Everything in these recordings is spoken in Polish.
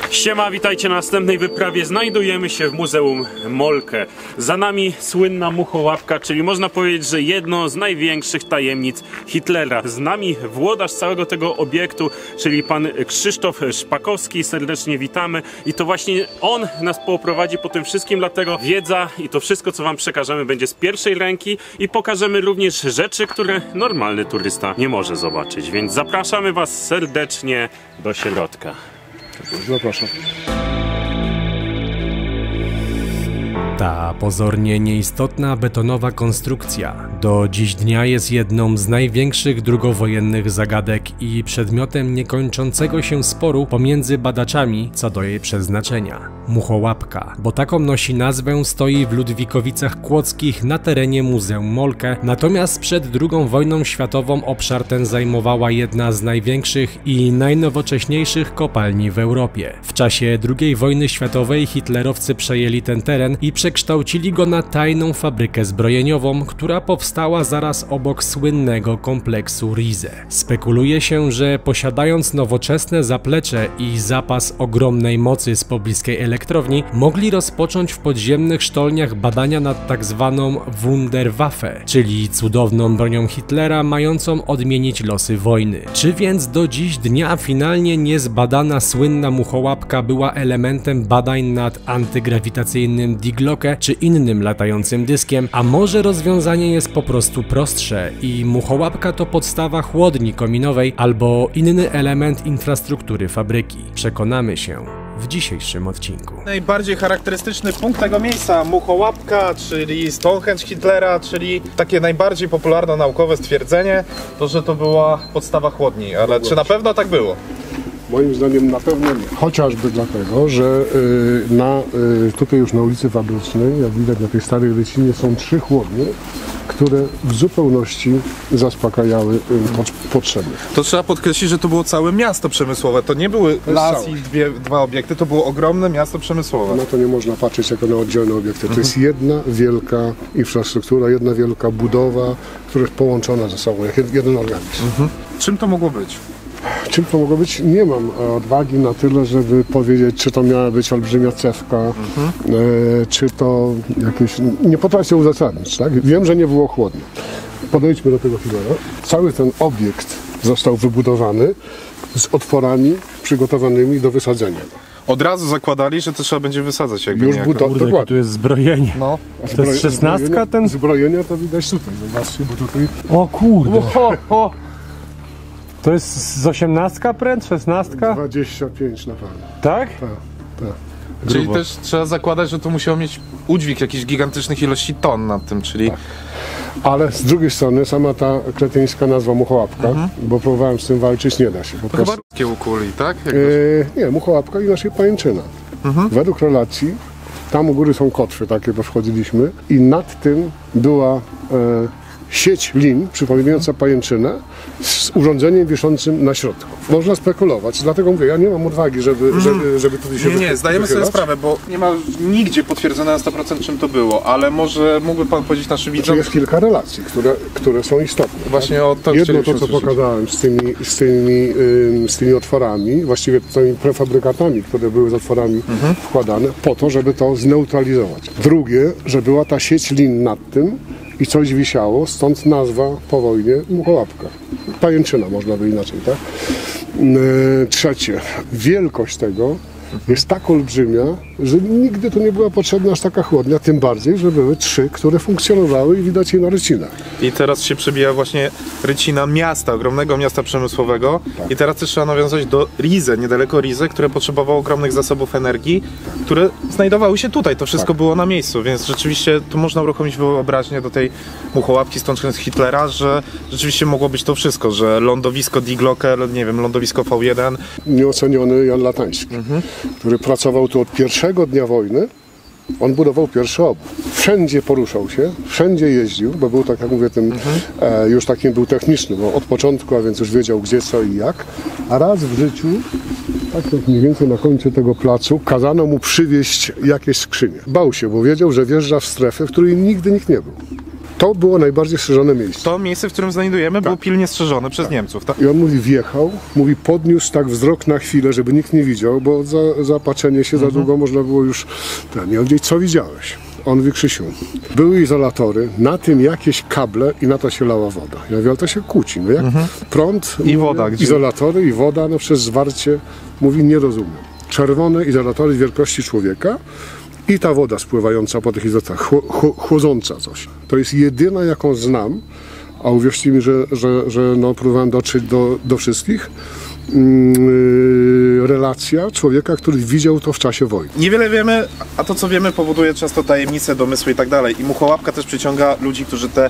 Siema, witajcie na następnej wyprawie. Znajdujemy się w Muzeum Moltke. Za nami słynna muchołapka, czyli można powiedzieć, że jedno z największych tajemnic Hitlera. Z nami włodarz całego tego obiektu, czyli pan Krzysztof Szpakowski. Serdecznie witamy. I to właśnie on nas poprowadzi po tym wszystkim, dlatego wiedza i to wszystko, co wam przekażemy, będzie z pierwszej ręki i pokażemy również rzeczy, które normalny turysta nie może zobaczyć. Więc zapraszamy was serdecznie do środka. Zapraszam. Ta pozornie nieistotna betonowa konstrukcja do dziś dnia jest jedną z największych drugowojennych zagadek i przedmiotem niekończącego się sporu pomiędzy badaczami co do jej przeznaczenia. Muchołapka, bo taką nosi nazwę, stoi w Ludwikowicach Kłodzkich na terenie Muzeum Moltke, natomiast przed II wojną światową obszar ten zajmowała jedna z największych i najnowocześniejszych kopalni w Europie. W czasie II wojny światowej hitlerowcy przejęli ten teren i przekształcili go na tajną fabrykę zbrojeniową, która powstała zaraz obok słynnego kompleksu Riese. Spekuluje się, że posiadając nowoczesne zaplecze i zapas ogromnej mocy z pobliskiej elektrowni, mogli rozpocząć w podziemnych sztolniach badania nad tak zwaną Wunderwaffe, czyli cudowną bronią Hitlera mającą odmienić losy wojny. Czy więc do dziś dnia finalnie niezbadana słynna muchołapka była elementem badań nad antygrawitacyjnym Digloke czy innym latającym dyskiem, a może rozwiązanie jest po prostu prostsze i muchołapka to podstawa chłodni kominowej albo inny element infrastruktury fabryki. Przekonamy się w dzisiejszym odcinku. Najbardziej charakterystyczny punkt tego miejsca, muchołapka, czyli Stonehenge Hitlera, czyli takie najbardziej popularne naukowe stwierdzenie, to że to była podstawa chłodni, ale czy na pewno tak było? Moim zdaniem na pewno nie. Chociażby dlatego, że tutaj już na ulicy Fabrycznej, jak widać na tej starej Rycinie, są 3 chłodnie, które w zupełności zaspokajały potrzeby. To trzeba podkreślić, że to było całe miasto przemysłowe. To nie były las i dwa obiekty, to było ogromne miasto przemysłowe. Na to nie można patrzeć jako na oddzielne obiekty. To jest jedna wielka infrastruktura, jedna wielka budowa, która jest połączona ze sobą, jak jeden organizm. Czym to mogło być? Czym to mogło być? Nie mam odwagi na tyle, żeby powiedzieć, czy to miała być olbrzymia cewka, czy to jakieś... Nie potrafię uzasadnić, tak? Wiem, że nie było chłodno. Podejdźmy do tego chwilę. Cały ten obiekt został wybudowany z otworami przygotowanymi do wysadzenia. Od razu zakładali, że to trzeba będzie wysadzać jakby już dokładnie. Tu jest zbrojenie. No. To jest 16 ten? Zbrojenia to widać tutaj, zobaczcie, bo tutaj... O kurde! To jest z 18 pręd? 16? 25 na pewno. Tak? Tak. Czyli Grubo. też trzeba zakładać, że to musiało mieć udźwig jakichś gigantycznych ilości ton nad tym, czyli... Tak. Ale z drugiej strony sama ta kretyńska nazwa muchołapka, bo próbowałem z tym walczyć, nie da się. Po To chyba prostu. ruskie ukuli, tak? Nie, muchołapka i naszej pajęczyna. Według relacji, tam u góry są kotwy takie, bo wchodziliśmy i nad tym była sieć lin przypominająca pajęczynę z urządzeniem wiszącym na środku. Można spekulować, dlatego mówię, ja nie mam odwagi, żeby tutaj się Nie, zdajemy sobie wychylać. sprawę, bo nie ma nigdzie potwierdzone na 100% czym to było, ale może mógłby pan powiedzieć naszym widzom... Jest kilka relacji, które są istotne. Właśnie o to jedno to, chcieliśmy co usłyszeć. pokazałem z tymi otworami, właściwie tymi prefabrykatami, które były z otworami wkładane, po to, żeby to zneutralizować. Drugie, że była ta sieć lin nad tym i coś wisiało, stąd nazwa po wojnie muchołapka. Pajęczyna można by inaczej, tak? Trzecie, wielkość tego jest tak olbrzymia, że nigdy tu nie była potrzebna aż taka chłodnia, tym bardziej, że były 3, które funkcjonowały i widać je na Rycinach. I teraz się przebija właśnie Rycina miasta, ogromnego miasta przemysłowego. I teraz też trzeba nawiązać do Riese, niedaleko Riese, które potrzebowało ogromnych zasobów energii, które znajdowały się tutaj. To wszystko było na miejscu, więc rzeczywiście tu można uruchomić wyobraźnię do tej muchołapki z Hitlera, że rzeczywiście mogło być to wszystko, że lądowisko Digloke, nie wiem, lądowisko V1. Nieoceniony Jan Latański, który pracował tu od pierwszego dnia wojny. On budował pierwszy obóz. Wszędzie poruszał się, wszędzie jeździł, bo był, tak jak mówię, tym już takim był techniczny, bo od początku, a więc już wiedział gdzie, co i jak. A raz w życiu, tak mniej więcej na końcu tego placu, kazano mu przywieźć jakieś skrzynie. Bał się, bo wiedział, że wjeżdża w strefę, w której nigdy nikt nie był. To było najbardziej strzeżone miejsce. To miejsce, w którym znajdujemy, było pilnie strzeżone przez Niemców. Tak? I on mówi, wjechał, mówi, podniósł tak wzrok na chwilę, żeby nikt nie widział, bo zapatrzenie się za długo można było już... Ja mówię, co widziałeś? On mówi, Krzysiu, były izolatory, na tym jakieś kable i na to się lała woda. Ja mówię, ale to się kłóci. No jak prąd, I woda gdzie? izolatory i woda, no przez zwarcie, mówi, nie rozumiem. Czerwone izolatory wielkości człowieka i ta woda spływająca po tych izolatorach, chłodząca coś. To jest jedyna, jaką znam, a uwierzcie mi, że no, próbowałem dotrzeć do wszystkich, relacja człowieka, który widział to w czasie wojny. Niewiele wiemy, a to co wiemy powoduje często tajemnice, domysły i tak dalej. I Muchołapka też przyciąga ludzi, którzy te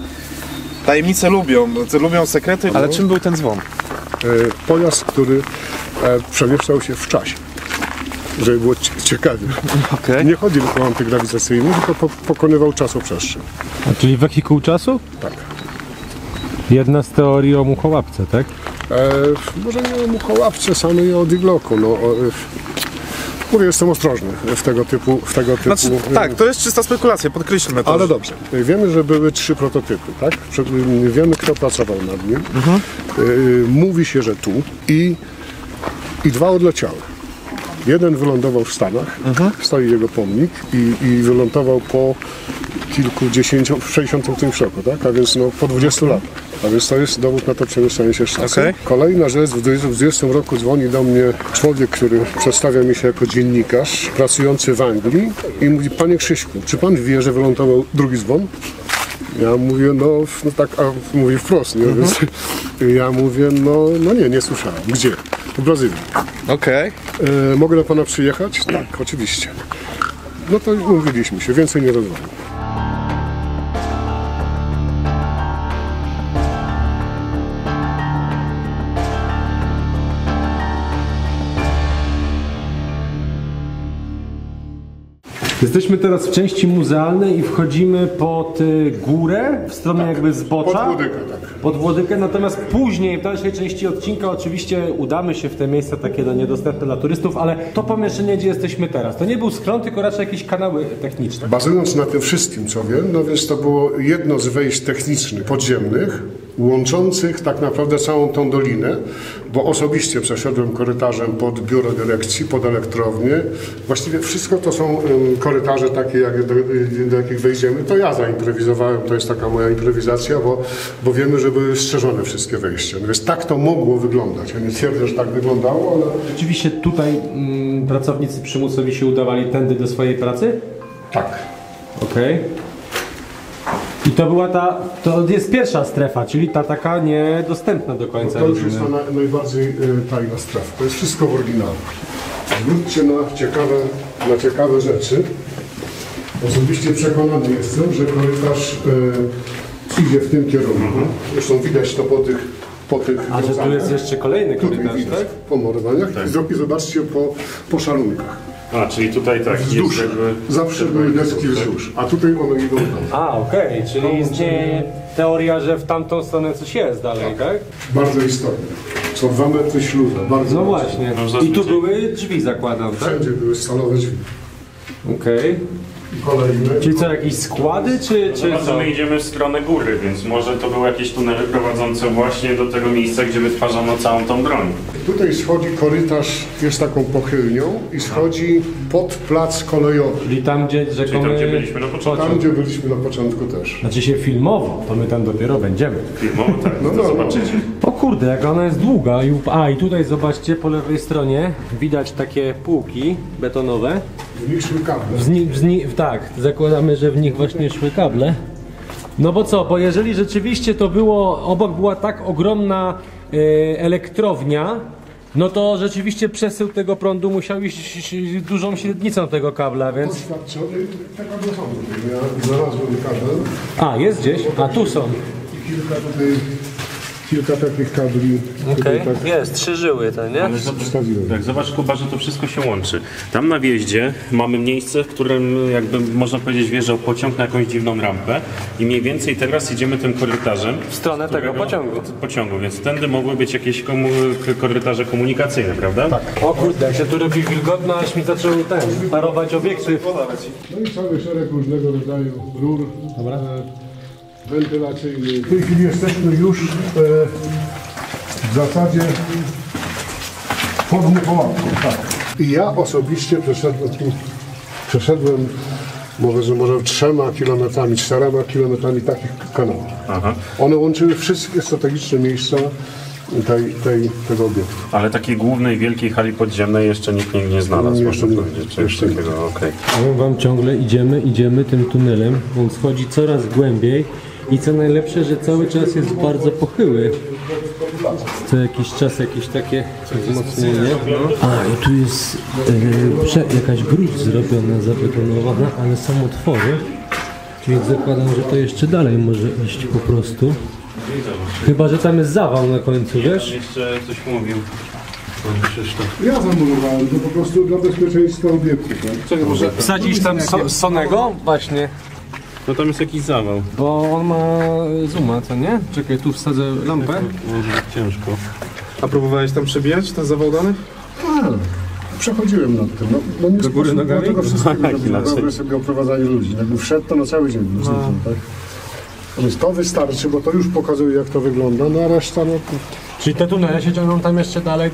tajemnice lubią sekrety. Ale czym był ten dzwon? Pojazd, który przemieszczał się w czasie. Żeby było ciekawie. Okay. Nie chodzi tylko o antygrawitacyjny, tylko pokonywał czasoprzestrzeń. A czyli wehikuł czasu? Tak. Jedna z teorii o Muchołapce, tak? Może nie o Muchołapce samej, o Digloku. No, mówię, jestem ostrożny w tego typu... Znaczy, tak, to jest czysta spekulacja, podkreślmy to. Ale dobrze. Wiemy, że były 3 prototypy, tak? Wiemy, kto pracował nad nim. Mówi się, że tu i 2 odleciały. Jeden wylądował w Stanach, stoi jego pomnik i wylądował po kilkudziesięciu, w 60 roku, tak? A więc no, po 20 latach. A więc to jest dowód na to przemieszczanie się z czasem. Okay. Kolejna rzecz, w 20 roku dzwoni do mnie człowiek, który przedstawia mi się jako dziennikarz, pracujący w Anglii i mówi, panie Krzyśku, czy pan wie, że wylądował drugi dzwon? Ja mówię, no tak, a mówię wprost, nie? Więc ja mówię, no nie słyszałem. Gdzie? W Brazylii. Okej. Mogę do pana przyjechać? Tak, oczywiście. No to umówiliśmy się, więcej nie rozmawiam. Jesteśmy teraz w części muzealnej i wchodzimy pod górę, w stronę jakby zbocza. Pod Włodykę, tak. Pod Włodykę, natomiast później w dalszej części odcinka oczywiście udamy się w te miejsca takie niedostępne dla turystów, ale to pomieszczenie, gdzie jesteśmy teraz, to nie był schron, tylko raczej jakieś kanały techniczne. Bazując na tym wszystkim, co wiem, no więc to było jedno z wejść technicznych podziemnych, łączących tak naprawdę całą tą dolinę, bo osobiście przeszedłem korytarzem pod biuro dyrekcji, pod elektrownię. Właściwie wszystko to są korytarze takie, do jakich wejdziemy. To ja zaimprowizowałem, to jest taka moja improwizacja, bo wiemy, że były strzeżone wszystkie wejścia. No więc tak to mogło wyglądać. Ja nie twierdzę, że tak wyglądało, ale... Rzeczywiście tutaj pracownicy przymusowi się udawali tędy do swojej pracy? Tak. Okej. I to była to jest pierwsza strefa, czyli ta taka niedostępna do końca. To już jest ta najbardziej tajna strefa. To jest wszystko w oryginale. Zwróćcie na ciekawe rzeczy. Osobiście przekonany jestem, że korytarz idzie w tym kierunku. Zresztą widać to po tych A że tu jest jeszcze kolejny korytarz, widać, tak? po morowaniach. I zobaczcie po szalunkach. A, czyli tutaj tak. Wzdłuż. Zawsze były deski wzdłuż, a tutaj one idą tam. A, okej, czyli istnieje teoria, że w tamtą stronę coś jest dalej, tak? Bardzo istotne. Są 2 metry śluza, bardzo No mocno. właśnie. I tu były drzwi, zakładam, tak? Wszędzie były stalowe drzwi. Okej. Kolejne. Czyli co, jakieś składy, czy No to co? my idziemy w stronę góry, więc może to były jakieś tunele prowadzące właśnie do tego miejsca, gdzie wytwarzano całą tą broń. Tutaj schodzi korytarz, jest taką pochylnią i schodzi pod plac kolejowy. Czyli tam, gdzie rzekomy... tam, gdzie byliśmy na początku. Tam, gdzie byliśmy na początku też. Znaczy się filmowo, to my tam dopiero będziemy. Filmowo, tak, to zobaczycie. O kurde, jak ona jest długa. I tutaj zobaczcie, po lewej stronie widać takie półki betonowe. W nich szły kable. Tak, zakładamy, że w nich właśnie szły kable. No bo co, bo jeżeli rzeczywiście to było, obok była tak ogromna elektrownia, no to rzeczywiście przesył tego prądu musiał iść dużą średnicą tego kabla, więc... Doświadczony, te kable są tutaj. Ja znalazłem kabel. A, jest gdzieś? A tu są. Kilka takich kabli. Okej, Tak jest, 3 żyły te, nie? wstawiłem. Tak, zobacz Kuba, że to wszystko się łączy. Tam na wjeździe mamy miejsce, w którym jakby można powiedzieć wjeżdżał pociąg na jakąś dziwną rampę i mniej więcej teraz idziemy tym korytarzem W stronę tego pociągu. Więc tędy mogły być jakieś korytarze komunikacyjne, prawda? Tak. O kurde, jak się tu robi wilgotno, aż mi zaczął parować obiekty. No i cały szereg różnego rodzaju rur. Dobra. wentylacyjny. W tej chwili jesteśmy już w zasadzie pod Muchołapką. Tak. I ja osobiście przeszedłem może 3 kilometrami, 4 kilometrami takich kanałów. Aha. One łączyły wszystkie strategiczne miejsca tego obiektu. Ale takiej głównej, wielkiej hali podziemnej jeszcze nikt nie znalazł, można powiedzieć. Coś takiego, okej. Powiem wam, ciągle idziemy tym tunelem, on schodzi coraz głębiej i co najlepsze, że cały czas jest bardzo pochyły. Co jakiś czas jakieś takie wzmocnienie. A i tu jest jakaś gruź zrobiona, zabetonowana, ale są otwory, więc zakładam, że to jeszcze dalej może iść po prostu. Chyba że tam jest zawał na końcu, wiesz? Jeszcze coś mówił. Ja zamurowałem to po prostu dla bezpieczeństwa obiektu. Tak? Czekaj, może wsadzić tam Sonego? Właśnie. No tam jest jakiś zawał. Bo on ma zooma, co nie? Czekaj, tu wsadzę lampę. Może być ciężko. A próbowałeś tam przebijać ten zawał dany? Przechodziłem nad tym. No nie Do góry nogami? tego wszystkiego robię sobie oprowadzanie ludzi. Jakby wszedł, to na cały dzień był zniknął, tak? Więc to wystarczy, bo to już pokazuje, jak to wygląda, no a reszta, no to... Czyli te tunele się ciągną tam jeszcze dalej,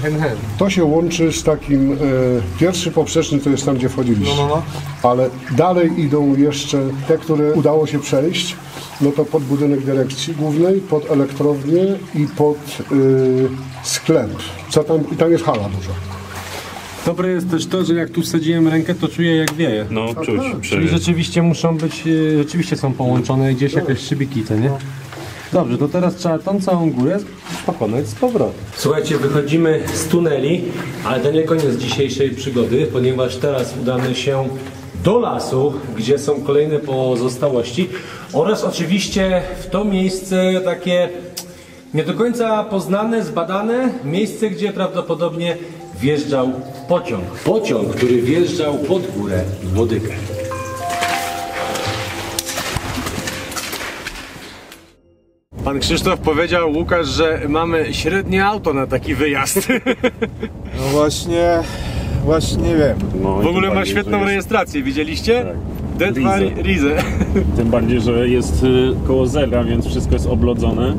hen. To się łączy z takim, pierwszy poprzeczny to jest tam, gdzie wchodziliście. Ale dalej idą jeszcze te, które udało się przejść, no to pod budynek dyrekcji głównej, pod elektrownię i pod sklep. I tam jest hala duża. Dobre jest też to, że jak tu wsadziłem rękę, to czuję jak wieje. No, czuć. Czyli rzeczywiście muszą być, rzeczywiście są połączone gdzieś jakieś szybiki, co nie? Dobrze, to teraz trzeba tą całą górę pokonać z powrotem. Słuchajcie, wychodzimy z tuneli, ale to nie koniec dzisiejszej przygody, ponieważ teraz udamy się do lasu, gdzie są kolejne pozostałości oraz oczywiście w to miejsce takie nie do końca poznane, zbadane, miejsce, gdzie prawdopodobnie wjeżdżał pociąg. Pociąg, który wjeżdżał pod górę Łodygę. Pan Krzysztof powiedział, Łukasz, że mamy średnie auto na taki wyjazd. No właśnie nie wiem. No, W ogóle ma świetną rejestrację, widzieliście? Tak. Rize. Tym bardziej, że jest koło zera, więc wszystko jest oblodzone.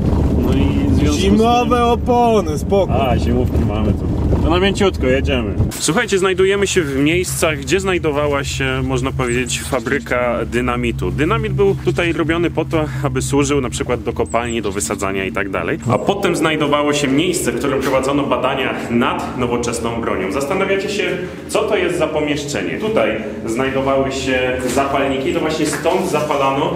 No i w związku Zimowe opony, spoko. A, zimówki mamy tu. To na mięciutko, jedziemy. Słuchajcie, znajdujemy się w miejscach, gdzie znajdowała się, można powiedzieć, fabryka dynamitu. Dynamit był tutaj robiony po to, aby służył na przykład do kopalni, do wysadzania i tak dalej. A potem znajdowało się miejsce, w którym prowadzono badania nad nowoczesną bronią. Zastanawiacie się, co to jest za pomieszczenie. Tutaj znajdowały się zapalniki, to właśnie stąd zapalano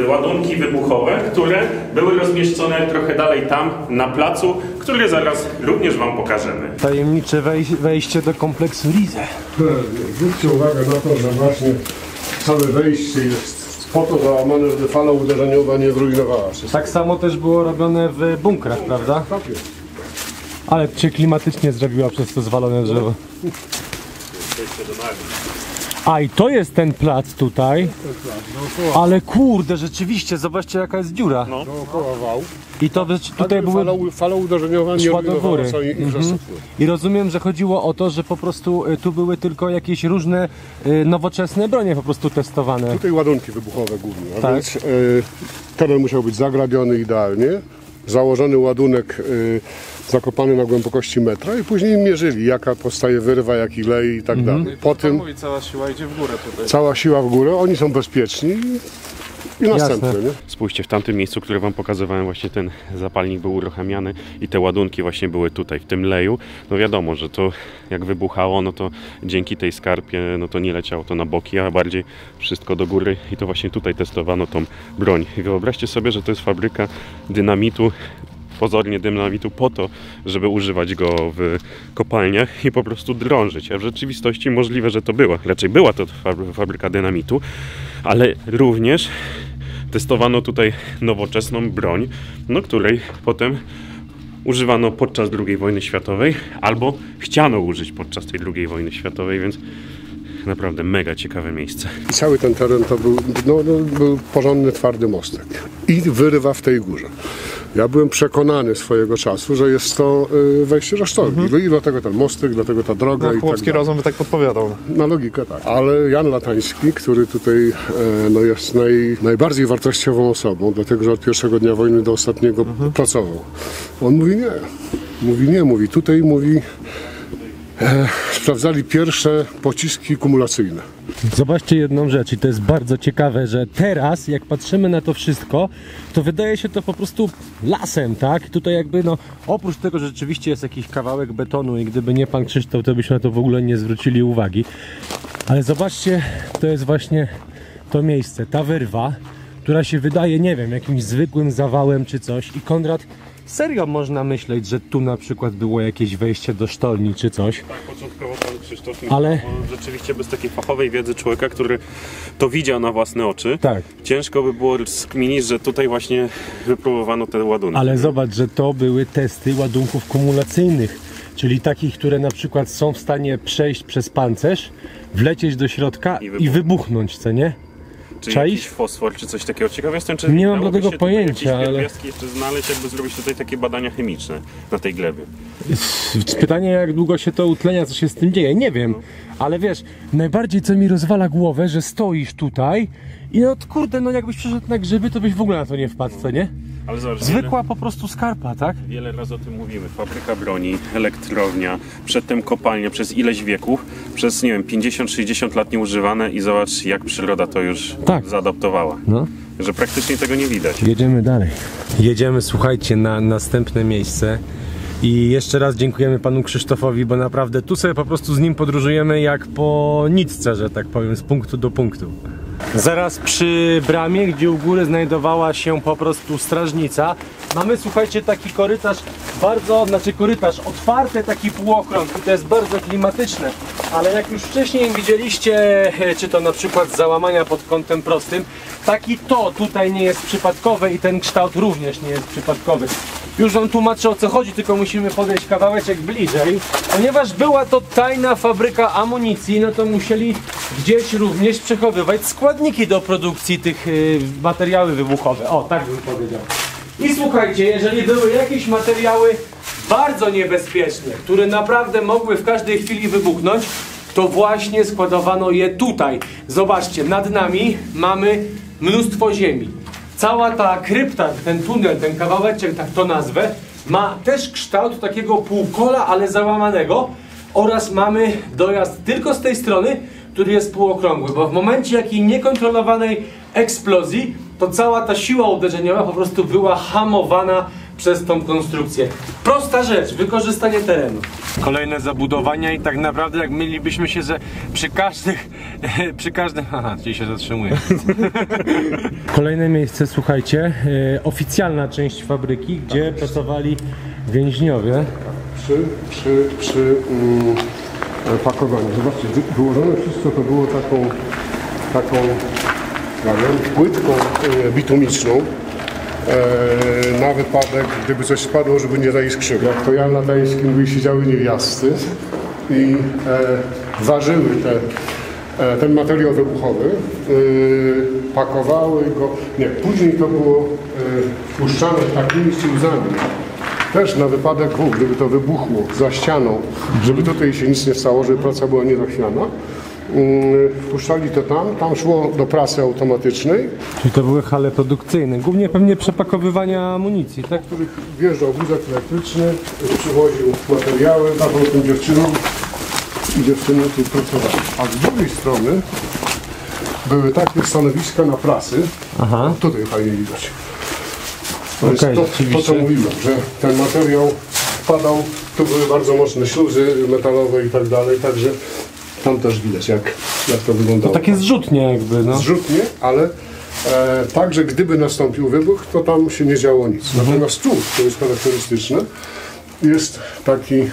ładunki wybuchowe, które były rozmieszczone trochę dalej tam, na placu, który zaraz również wam pokażemy. Tajemnicze wejście do kompleksu Rize. Zwróćcie uwagę na to, że właśnie całe wejście jest po to załamane, żeby fala uderzeniowa nie zrujnowała się. Tak samo też było robione w bunkrach, prawda? Tak jest. Ale cię klimatycznie zrobiła przez to zwalone drzewo. A i to jest ten plac tutaj. Ale kurde, rzeczywiście, zobaczcie jaka jest dziura. Dookoła wał. I to tutaj były Fala uderzeniowa nie szła do góry. zrujnowała całej infrastruktury. I rozumiem, że chodziło o to, że po prostu tu były tylko jakieś różne nowoczesne bronie po prostu testowane. Tutaj ładunki wybuchowe głównie, a Tak. więc teren musiał być zagrabiony idealnie, założony ładunek zakopany na głębokości metra i później mierzyli, jaka powstaje wyrwa, jaki lej i tak dalej. Po tym Mówi, cała siła idzie w górę tutaj. cała siła w górę, oni są bezpieczni i następne, nie? Spójrzcie, w tamtym miejscu, które wam pokazywałem, właśnie ten zapalnik był uruchamiany i te ładunki właśnie były tutaj, w tym leju. No wiadomo, że to jak wybuchało, no to dzięki tej skarpie, no to nie leciało to na boki, a bardziej wszystko do góry i to właśnie tutaj testowano tą broń. I wyobraźcie sobie, że to jest fabryka dynamitu, pozornie dynamitu po to, żeby używać go w kopalniach i po prostu drążyć. A w rzeczywistości możliwe, że to była. Raczej była to fabryka dynamitu, ale również testowano tutaj nowoczesną broń, no której potem używano podczas II wojny światowej, albo chciano użyć podczas tej II wojny światowej, więc naprawdę mega ciekawe miejsce. I cały ten teren to był, był porządny, twardy mostek i wyrywa w tej górze. Ja byłem przekonany swojego czasu, że jest to wejście do sztorgi. I dlatego ten mostek, dlatego ta droga i tak Chłopski dalej. rozum by tak podpowiadał. Na logikę tak. Ale Jan Latański, który tutaj no jest najbardziej wartościową osobą, dlatego że od pierwszego dnia wojny do ostatniego pracował. On mówi nie. Mówi tutaj sprawdzali pierwsze pociski kumulacyjne. Zobaczcie jedną rzecz i to jest bardzo ciekawe, że teraz jak patrzymy na to wszystko, to wydaje się to po prostu lasem, tak? Tutaj jakby no, oprócz tego, że rzeczywiście jest jakiś kawałek betonu i gdyby nie pan Krzysztof, to byśmy na to w ogóle nie zwrócili uwagi. Ale zobaczcie, to jest właśnie to miejsce, ta wyrwa, która się wydaje, nie wiem, jakimś zwykłym zawałem czy coś. I Konrad, serio można myśleć, że tu na przykład było jakieś wejście do sztolni czy coś. Tak, początkowo pan Krzysztof, Ale rzeczywiście bez takiej fachowej wiedzy człowieka, który to widział na własne oczy, tak. ciężko by było skminić, że tutaj właśnie wypróbowano te ładunki. Ale zobacz, że to były testy ładunków kumulacyjnych, czyli takich, które na przykład są w stanie przejść przez pancerz, wlecieć do środka i wybuchnąć, co nie? Czy czaisz? jakiś fosfor, czy coś takiego. Ciekawe jestem, czy Nie mam dałoby do tego się tutaj pojęcia, jakieś ale... pierwiastki jeszcze znaleźć, jakby zrobić tutaj takie badania chemiczne na tej glebie. Pytanie, jak długo się to utlenia, co się z tym dzieje, nie wiem. Ale wiesz, najbardziej co mi rozwala głowę, że stoisz tutaj i no kurde, no jakbyś przyszedł na grzyby, to byś w ogóle na to nie wpadł, co nie? Ale zobacz, Zwykła po prostu skarpa, tak? wiele razy o tym mówimy. Fabryka broni, elektrownia, przedtem kopalnia przez ileś wieków, przez nie wiem, 50-60 lat nieużywane i zobacz, jak przyroda to już zaadaptowała. No. Że praktycznie tego nie widać. Jedziemy dalej. Jedziemy, słuchajcie, na następne miejsce. I jeszcze raz dziękujemy panu Krzysztofowi, bo naprawdę tu sobie po prostu z nim podróżujemy jak po nitce, że tak powiem, z punktu do punktu. Zaraz przy bramie, gdzie u góry znajdowała się po prostu strażnica, mamy, słuchajcie, taki korytarz, korytarz otwarty, taki półokrąg i to jest bardzo klimatyczne, ale jak już wcześniej widzieliście, czy to na przykład załamania pod kątem prostym, taki to tutaj nie jest przypadkowe i ten kształt również nie jest przypadkowy. Już wam tłumaczę, o co chodzi, tylko musimy podejść kawałeczek bliżej. Ponieważ była to tajna fabryka amunicji, no to musieli gdzieś również przechowywać składniki do produkcji tych materiały wybuchowe. O, tak bym powiedział. I słuchajcie, jeżeli były jakieś materiały bardzo niebezpieczne, które naprawdę mogły w każdej chwili wybuchnąć, to właśnie składowano je tutaj. Zobaczcie, nad nami mamy mnóstwo ziemi. Cała ta krypta, ten tunel, ten kawałeczek, tak to nazwę, ma też kształt takiego półkola, ale załamanego oraz mamy dojazd tylko z tej strony, który jest półokrągły, bo w momencie jakiej niekontrolowanej eksplozji, to cała ta siła uderzeniowa po prostu była hamowana przez tą konstrukcję. Prosta rzecz, wykorzystanie terenu. Kolejne zabudowania i tak naprawdę jak mielibyśmy się, że przy każdym... Aha, czyli się zatrzymuje. Kolejne miejsce, słuchajcie, oficjalna część fabryki, gdzie pracowali więźniowie. Przy pakowaniu. Zobaczcie, wyłożone wszystko to było taką płytką bitumiczną, na wypadek, gdyby coś spadło, żeby nie zaiskrzyło. Jak to Jan Latański mówi, siedziały niewiasty i ważyły ten materiał wybuchowy, pakowały go, później to było puszczane takimi śluzami, też na wypadek, gdyby to wybuchło za ścianą, żeby tutaj się nic nie stało, żeby praca była niezachwiana. Wpuszczali to tam szło do prasy automatycznej. Czyli to były hale produkcyjne, głównie pewnie przepakowywania amunicji, tak? Który wjeżdżał wózek elektryczny, przywoził materiały, dawał tym dziewczynom i dziewczyny tu pracowały. A z drugiej strony były takie stanowiska na prasy. Aha. Tutaj fajnie widać. To jest to, co mówiłem, że ten materiał wpadał, tu były bardzo mocne śluzy metalowe i tak dalej, także tam też widać, jak to wyglądało. To takie zrzutnie jakby, no. Zrzutnie, ale także gdyby nastąpił wybuch, to tam się nie działo nic. Natomiast tu, to jest charakterystyczne, jest takie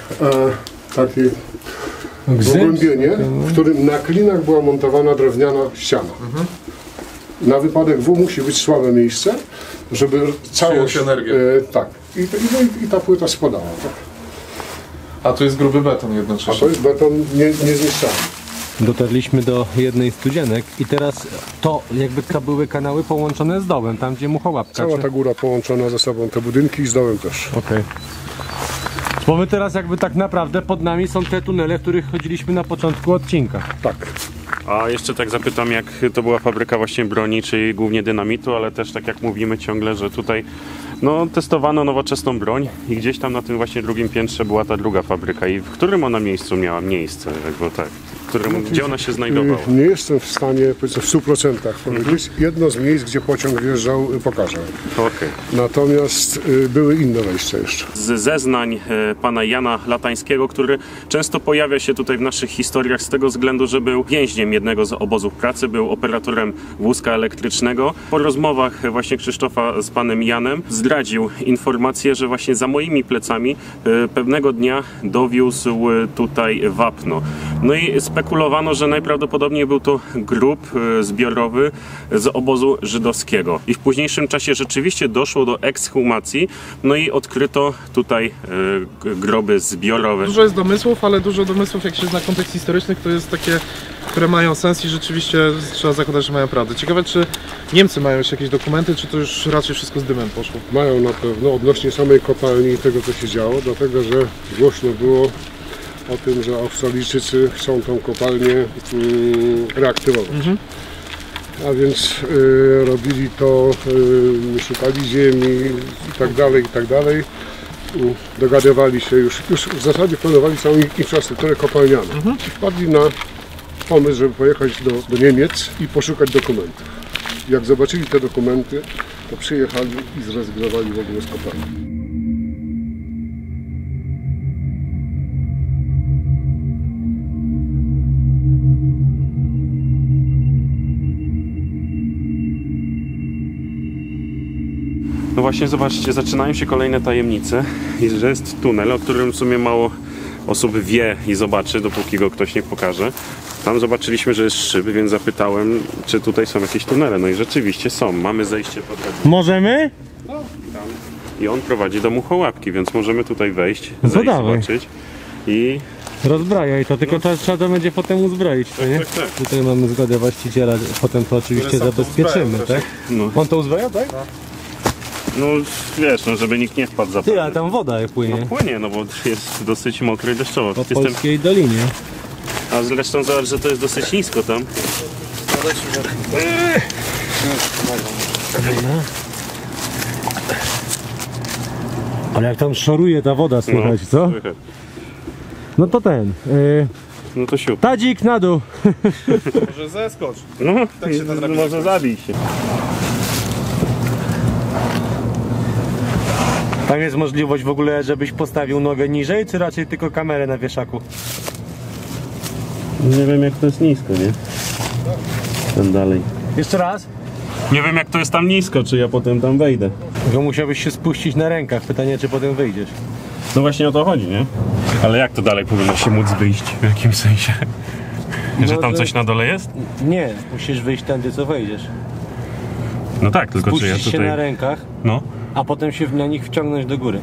pogłębienie, w którym na klinach była montowana drewniana ściana. Na wypadek W musi być słabe miejsce, żeby całość... energię. Tak. I ta płyta spadała. Tak. A to jest gruby beton A jednocześnie. to jest beton niezniszczalny. Dotarliśmy do jednej z studzienek i teraz to jakby to były kanały połączone z dołem, tam gdzie Muchołapka. Cała ta góra połączona ze sobą, te budynki i z dołem też. Okej. Bo my teraz jakby tak naprawdę pod nami są te tunele, w których chodziliśmy na początku odcinka. Tak. A jeszcze tak zapytam, jak to była fabryka właśnie broni, czyli głównie dynamitu, ale też tak jak mówimy ciągle, że tutaj no, testowano nowoczesną broń i gdzieś tam na tym właśnie drugim piętrze była ta druga fabryka. I w którym ona miejscu miała miejsce? Jakby tak, gdzie ona się znajdowała? Nie jestem w stanie powiedzmy, w 100% powiedzieć. Jedno z miejsc, gdzie pociąg wjeżdżał, pokażę. Okej. Natomiast były inne wejścia jeszcze. Z zeznań pana Jana Latańskiego, który często pojawia się tutaj w naszych historiach z tego względu, że był więźniem jednego z obozów pracy, był operatorem wózka elektrycznego. Po rozmowach właśnie Krzysztofa z panem Janem zdradził informację, że właśnie za moimi plecami pewnego dnia dowiózł tutaj wapno. No i spekulowano, że najprawdopodobniej był to grób zbiorowy z obozu żydowskiego. I w późniejszym czasie rzeczywiście doszło do ekshumacji, no i odkryto tutaj groby zbiorowe. Dużo jest domysłów, ale dużo domysłów, jak się zna kontekst historyczny, to jest takie, które mają sens i rzeczywiście trzeba zakładać, że mają prawdę. Ciekawe, czy Niemcy mają jeszcze jakieś dokumenty, czy to już raczej wszystko z dymem poszło? Mają na pewno odnośnie samej kopalni i tego, co się działo, dlatego że głośno było o tym, że Australijczycy chcą tą kopalnię reaktywować. A więc robili to, szukali ziemi i tak dalej, i tak dalej. Dogadywali się już w zasadzie planowali całą infrastrukturę kopalnianą. I wpadli na pomysł, żeby pojechać do Niemiec i poszukać dokumentów. Jak zobaczyli te dokumenty, to przyjechali i zrezygnowali w ogóle z kopalni. No właśnie, zobaczcie, zaczynają się kolejne tajemnice i że jest tunel, o którym w sumie mało osób wie i zobaczy, dopóki go ktoś nie pokaże. Tam zobaczyliśmy, że jest szyb, więc zapytałem, czy tutaj są jakieś tunele. No i rzeczywiście są. Mamy zejście pod drabinę. Możemy? I on prowadzi do Muchołapki, więc możemy tutaj wejść, No zejść, dawaj. zobaczyć. I Rozbrajaj to, tylko to trzeba to będzie potem uzbroić, to nie? tak. Tutaj mamy zgodę właściciela, potem to oczywiście Które sam to zabezpieczymy, uzbrają tak? No. On to uzbraja, tak? no wiesz, no żeby nikt nie wpadł za Ty, a tam woda płynie. płynie, no bo jest dosyć mokro i deszczowo. Po polskiej dolinie. A zresztą zobacz, że to jest dosyć nisko tam. Ale jak tam szoruje ta woda, słychać, co? Słychać. No to ten. No to siup. Tadzik na dół. Może zeskocz. No, Tak się ta drabina może zabij się. Tam jest możliwość w ogóle, żebyś postawił nogę niżej, czy raczej tylko kamerę na wieszaku? Nie wiem jak to jest nisko, nie? Tam dalej. Jeszcze raz? Nie wiem jak to jest tam nisko, czy ja potem tam wejdę. Tylko musiałbyś się spuścić na rękach. Pytanie, czy potem wyjdziesz. No właśnie o to chodzi, nie? Ale jak to dalej powinno się móc wyjść? W jakim sensie? Że tam coś na dole jest? Nie, musisz wyjść tędy, co wejdziesz. No tak, tylko czy ja Spuścić się na tutaj... rękach, No. a potem się na nich wciągnąć do góry.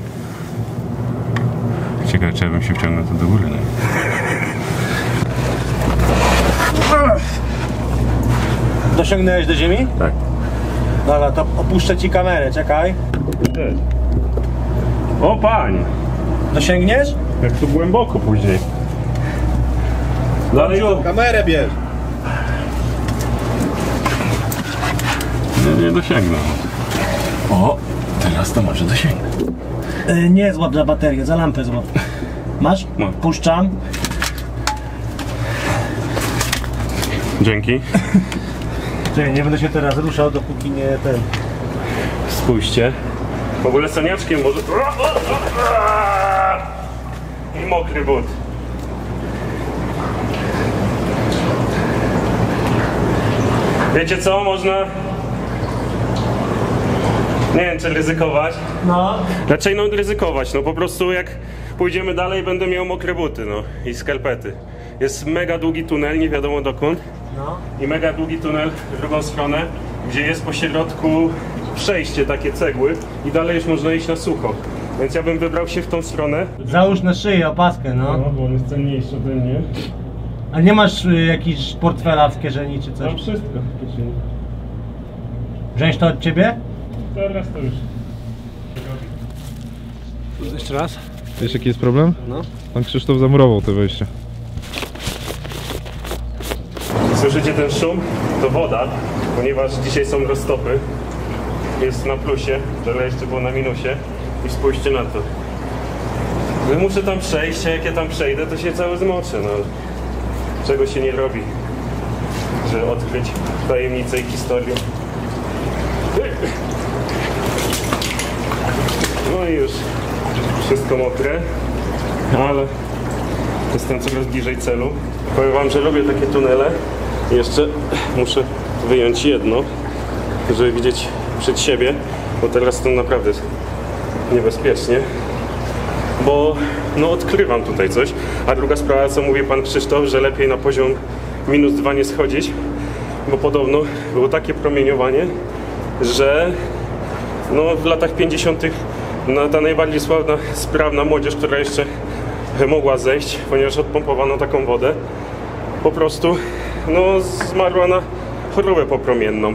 Ciekawe, czy ja bym się wciągnął to do góry, nie? Dosiągnąłeś do ziemi? Tak. Dobra, to opuszczę ci kamerę, czekaj. O panie! Dosięgniesz? Jak tu głęboko później. Dalej to... Kamerę bierz! Nie dosięgnę. O! Teraz to może dosięgnę. Nie złap za baterię, za lampę złap. Masz? Mam. Puszczam. Dzięki. Czekaj, nie będę się teraz ruszał, dopóki nie ten... Spójrzcie. W ogóle saniaczkiem może... I mokry but. Wiecie co? Można... Nie wiem, czy ryzykować. No. Raczej no ryzykować, no po prostu jak pójdziemy dalej, będę miał mokre buty, no i skarpety. Jest mega długi tunel, nie wiadomo dokąd. No. I mega długi tunel w drugą stronę, gdzie jest po środku przejście, takie cegły i dalej już można iść na sucho. Więc ja bym wybrał się w tą stronę. Załóż na szyję opaskę, no. bo on jest cenniejszy ode mnie. A nie masz jakiś portfela w kieszeni czy coś? Mam wszystko w kieszeni. Wziąć to od ciebie? Teraz to już. Jeszcze raz. Wiesz jaki jest problem? No. Pan Krzysztof zamurował te wejście. Słyszycie ten szum? To woda, ponieważ dzisiaj są roztopy. Jest na plusie, wczoraj jeszcze było na minusie. I spójrzcie na to. No muszę tam przejść, a jak ja tam przejdę, to się cały zmoczę. No. Czego się nie robi, żeby odkryć tajemnicę i historię. No i już wszystko mokre, ale jestem coraz bliżej celu. Powiem wam, że lubię takie tunele. Jeszcze muszę wyjąć jedno, żeby widzieć przed siebie, bo teraz to naprawdę jest niebezpiecznie. Bo no odkrywam tutaj coś. A druga sprawa, co mówi pan Krzysztof, że lepiej na poziom -2 nie schodzić, bo podobno było takie promieniowanie, że no w latach 50. ta najbardziej sławna, sprawna młodzież, która jeszcze mogła zejść, ponieważ odpompowano taką wodę, po prostu no zmarła na chorobę popromienną.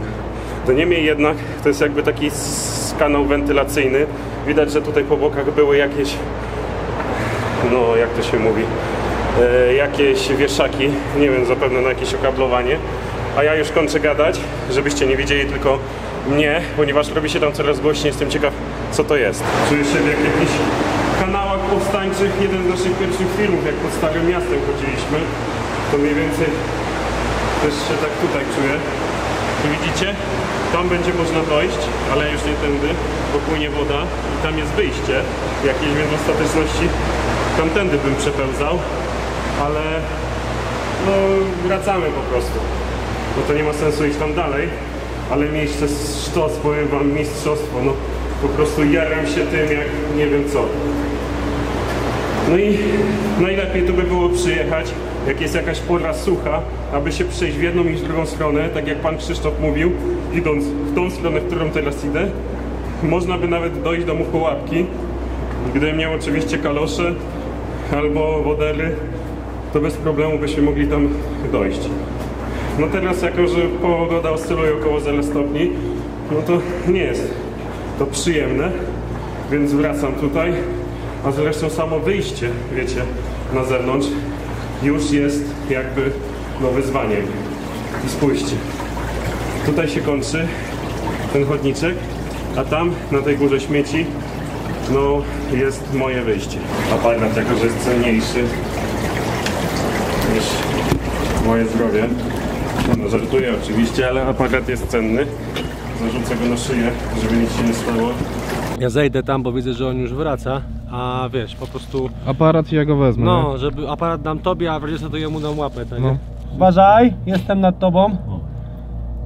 To niemniej jednak to jest jakby taki kanał wentylacyjny. Widać, że tutaj po bokach były jakieś, no jak to się mówi, jakieś wieszaki, nie wiem, zapewne na jakieś okablowanie. A ja już kończę gadać, żebyście nie widzieli tylko mnie, ponieważ robi się tam coraz głośniej, jestem ciekaw, co to jest. Czuję się jak w jakichś kanałach powstańczych, jeden z naszych pierwszych filmów, jak pod Starym Miastem chodziliśmy, to mniej więcej też się tak tutaj czuję. I widzicie, tam będzie można dojść, ale już nie tędy, bo płynie woda i tam jest wyjście jakieś, więc w ostateczności tamtędy bym przepełzał, ale no wracamy po prostu, bo to nie ma sensu iść tam dalej, ale miejsce sztos, powiem wam, mistrzostwo, no po prostu jaram się tym jak nie wiem co. No i najlepiej tu by było przyjechać, jak jest jakaś pora sucha, aby się przejść w jedną i w drugą stronę, tak jak pan Krzysztof mówił, idąc w tą stronę, w którą teraz idę, można by nawet dojść do Muchołapki, gdybym miał oczywiście kalosze albo wodery, to bez problemu byśmy mogli tam dojść. No teraz, jako że pogoda oscyluje około 0 stopni, no to nie jest to przyjemne, więc wracam tutaj, a zresztą samo wyjście, wiecie, na zewnątrz już jest jakby no wyzwaniem. I spójrzcie, tutaj się kończy ten chodniczek, a tam na tej górze śmieci no jest moje wyjście. Aparat, jako że jest cenniejszy niż moje zdrowie, no żartuję oczywiście, ale aparat jest cenny. Zarzucę go na szyję, żeby nic się nie stało. Ja zejdę tam, bo widzę, że on już wraca, a wiesz, po prostu... Aparat i ja go wezmę. No, żeby aparat dam tobie, a w razie to jemu dam łapę, tak nie? Uważaj, jestem nad tobą.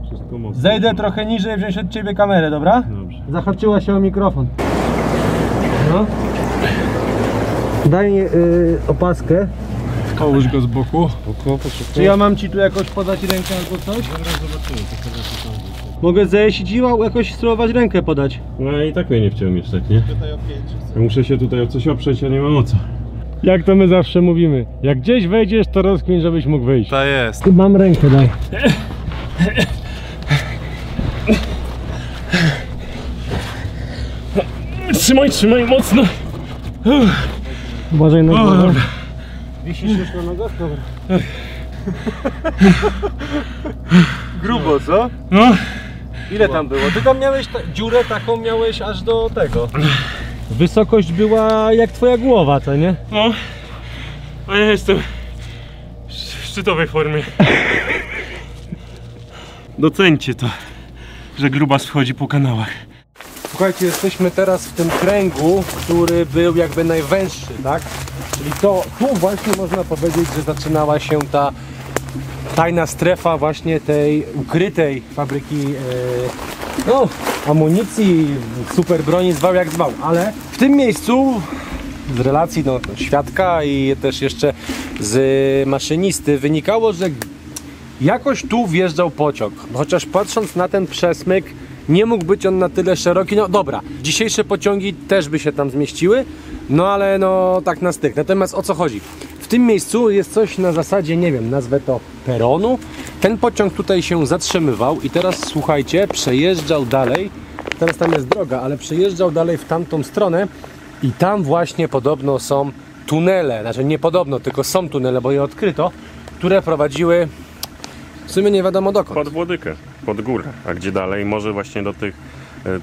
Wszystko mocno. Zejdę trochę niżej, wziąć od ciebie kamerę, dobra? Dobrze. Zahaczyła się o mikrofon. No. Daj opaskę. Połóż go z boku. Czy ja mam ci tu jakoś podać rękę albo coś? Mogę zejść i ci jakoś spróbować rękę podać. No i tak mnie nie chciałem mieć, tak nie? Ja muszę się tutaj o coś oprzeć, a nie mam o co. Jak to my zawsze mówimy, jak gdzieś wejdziesz, to rozkmin, żebyś mógł wyjść. To jest. Mam rękę, daj. Trzymaj mocno! Uważaj na głowę. Wisisz już na nogach? Dobra. Grubo, co? No. Ile tam było? Ty tam miałeś dziurę taką, miałeś aż do tego. Wysokość była jak twoja głowa, co nie? No. A ja jestem w szczytowej formie. Doceńcie to, że grubas wchodzi po kanałach. Słuchajcie, jesteśmy teraz w tym kręgu, który był jakby najwęższy, tak? Czyli to tu właśnie można powiedzieć, że zaczynała się ta tajna strefa właśnie tej ukrytej fabryki no, amunicji, super broni, zwał jak zwał, ale w tym miejscu z relacji no, świadka i też jeszcze z maszynisty wynikało, że jakoś tu wjeżdżał pociąg, chociaż patrząc na ten przesmyk nie mógł być on na tyle szeroki. No dobra, dzisiejsze pociągi też by się tam zmieściły, no ale no tak na styk. Natomiast o co chodzi? w tym miejscu jest coś na zasadzie, nie wiem, nazwę to peronu. Ten pociąg tutaj się zatrzymywał i teraz słuchajcie, przejeżdżał dalej. Teraz tam jest droga, ale przejeżdżał dalej w tamtą stronę i tam właśnie podobno są tunele. Znaczy nie podobno, tylko są tunele, bo je odkryto, które prowadziły w sumie nie wiadomo dokąd. Pod Włodykę, pod górę. A gdzie dalej? Może właśnie do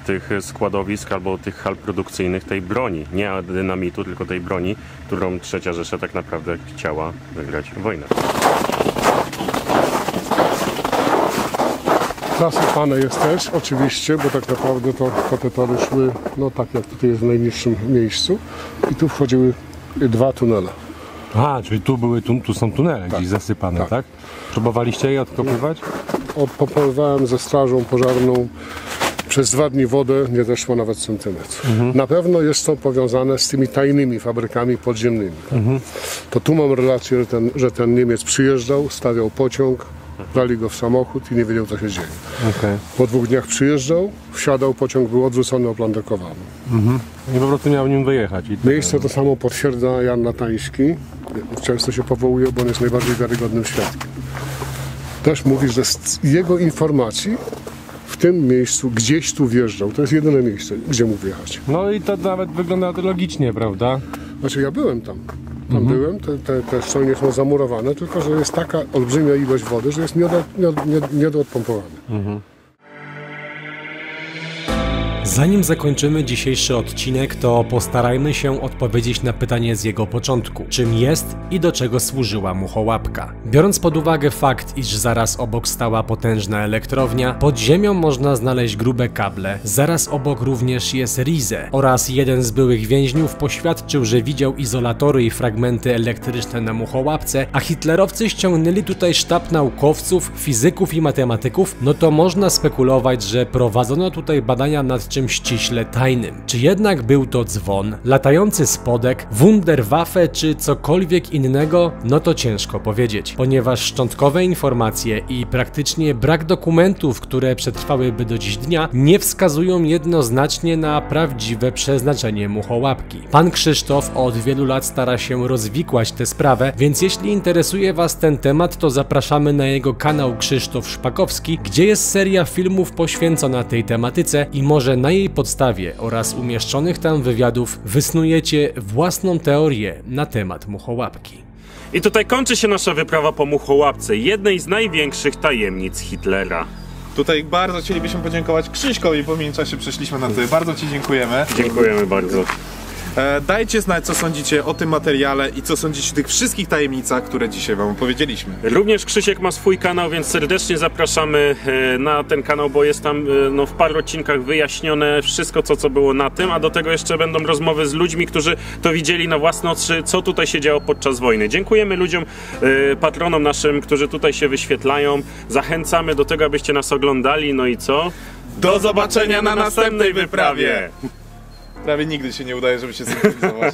tych składowisk albo tych hal produkcyjnych tej broni. Nie dynamitu, tylko tej broni, którą III Rzesza tak naprawdę chciała wygrać wojnę. Zasypane jest też, oczywiście, bo tak naprawdę to te tory szły, no tak jak tutaj jest w najniższym miejscu i tu wchodziły 2 tunele. A, czyli tu są tunele gdzieś zasypane, tak? Próbowaliście je odkopywać? Popływałem ze strażą pożarną. Przez 2 dni wodę nie zeszło nawet centymetr. Na pewno jest to powiązane z tymi tajnymi fabrykami podziemnymi. To tu mam relację, że ten Niemiec przyjeżdżał, stawiał pociąg, brali go w samochód i nie wiedział, co się dzieje. Po 2 dniach przyjeżdżał, wsiadał, pociąg był odwrócony, oplandekowany. I po prostu miał nim wyjechać. Miejsce to samo potwierdza Jan Latański. Często się powołuje, bo on jest najbardziej wiarygodnym świadkiem. Też mówi, że z jego informacji w tym miejscu gdzieś tu wjeżdżał. To jest jedyne miejsce, gdzie mógł wjechać. No i to nawet wygląda logicznie, prawda? Znaczy ja byłem tam. Byłem, te szczelnie są zamurowane, tylko że jest taka olbrzymia ilość wody, że jest nie do odpompowania. Zanim zakończymy dzisiejszy odcinek, to postarajmy się odpowiedzieć na pytanie z jego początku. Czym jest i do czego służyła muchołapka? Biorąc pod uwagę fakt, iż zaraz obok stała potężna elektrownia, pod ziemią można znaleźć grube kable, zaraz obok również jest Rize oraz jeden z byłych więźniów poświadczył, że widział izolatory i fragmenty elektryczne na muchołapce, a hitlerowcy ściągnęli tutaj sztab naukowców, fizyków i matematyków, no to można spekulować, że prowadzono tutaj badania nad czymś ściśle tajnym. Czy jednak był to dzwon, latający spodek, Wunderwaffe czy cokolwiek innego? No to ciężko powiedzieć, ponieważ szczątkowe informacje i praktycznie brak dokumentów, które przetrwałyby do dziś dnia, nie wskazują jednoznacznie na prawdziwe przeznaczenie muchołapki. Pan Krzysztof od wielu lat stara się rozwikłać tę sprawę, więc jeśli interesuje Was ten temat, to zapraszamy na jego kanał Krzysztof Szpakowski, gdzie jest seria filmów poświęcona tej tematyce i może na jej podstawie oraz umieszczonych tam wywiadów wysnujecie własną teorię na temat muchołapki. I tutaj kończy się nasza wyprawa po muchołapce, jednej z największych tajemnic Hitlera. Tutaj bardzo chcielibyśmy podziękować Krzyśkowi, bo w międzyczasie przeszliśmy na ty. Bardzo Ci dziękujemy. Dziękujemy bardzo. Dajcie znać, co sądzicie o tym materiale i co sądzicie o tych wszystkich tajemnicach, które dzisiaj Wam opowiedzieliśmy. Również Krzysiek ma swój kanał, więc serdecznie zapraszamy na ten kanał, bo jest tam w paru odcinkach wyjaśnione wszystko, co było na tym, a do tego jeszcze będą rozmowy z ludźmi, którzy to widzieli na własne oczy, co tutaj się działo podczas wojny. Dziękujemy ludziom, patronom naszym, którzy tutaj się wyświetlają. Zachęcamy do tego, abyście nas oglądali. No i co? Do zobaczenia na następnej wyprawie! Prawie nigdy się nie udaje, żeby się synchronizować.